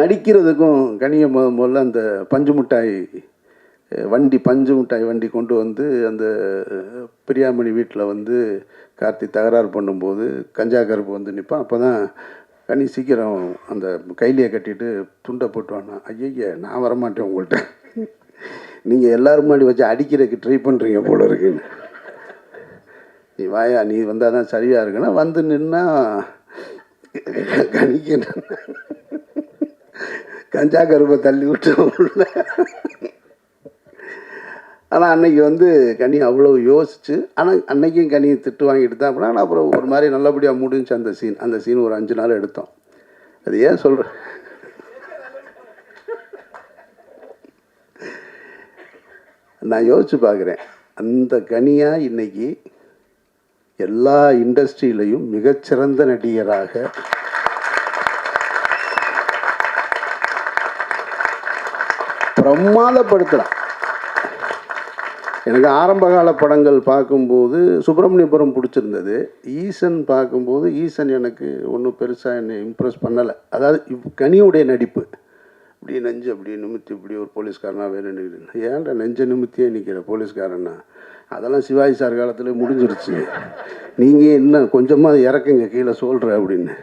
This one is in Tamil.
நடிக்கிறதுக்கும் கனியை முதல்ல அந்த பஞ்சு மிட்டாய் வண்டி கொண்டு வந்து அந்த பிரியாமணி வீட்டில் வந்து கார்த்தி தகராறு பண்ணும்போது கஞ்சா கருப்பு வந்து நிற்பான். அப்போ தான் கனி சீக்கிரம் அந்த கைலியை கட்டிட்டு துண்டை போட்டுவானா, ஐயய்ய நான் வரமாட்டேன் உங்கள்கிட்ட, நீங்கள் எல்லோரும் முன்னாடி வச்சு அடிக்கிறதுக்கு ட்ரை பண்ணுறீங்க போல இருக்குன்னு, நீ வாயா நீ வந்தால் தான் சரியாக இருக்குன்னா வந்து நின்னா கனிக்கு கஞ்சா கருப்பை தள்ளி விட்டு. ஆனால் அன்னைக்கு வந்து கனி அவ்வளோ யோசிச்சு, ஆனால் அன்னைக்கும் கனியை திட்டு வாங்கிட்டு தான் அப்படின்னா, ஆனால் அப்புறம் ஒரு மாதிரி நல்லபடியாக முடிஞ்சு அந்த சீன் ஒரு 5 நாள் எடுத்தோம். அது ஏன் சொல்கிறேன், நான் யோசிச்சு பார்க்குறேன், அந்த கனியாக இன்னைக்கு எல்லா இண்டஸ்ட்ரியிலையும் மிகச்சிறந்த நடிகராக பிரமாதப்படுத்தலாம். எனக்கு ஆரம்பகால படங்கள் பார்க்கும்போது சுப்பிரமணியபுரம் பிடிச்சிருந்தது. ஈசன் பார்க்கும்போது ஈசன் எனக்கு ஒன்றும் பெருசாக என்னை இம்ப்ரெஸ் பண்ணலை. அதாவது கனியுடைய நடிப்பு இப்படி நெஞ்சு அப்படி நிமித்தி இப்படி ஒரு போலீஸ்காரனா வேணும்னு, ஏன்டா நெஞ்சை நிமித்தியே நிற்கிற போலீஸ்காரன்னா, அதெல்லாம் சிவாஜி சார் காலத்தில் முடிஞ்சிருச்சு, நீங்கள் என்ன கொஞ்சமாக இறக்குங்க கீழே சொல்கிற அப்படின்னு.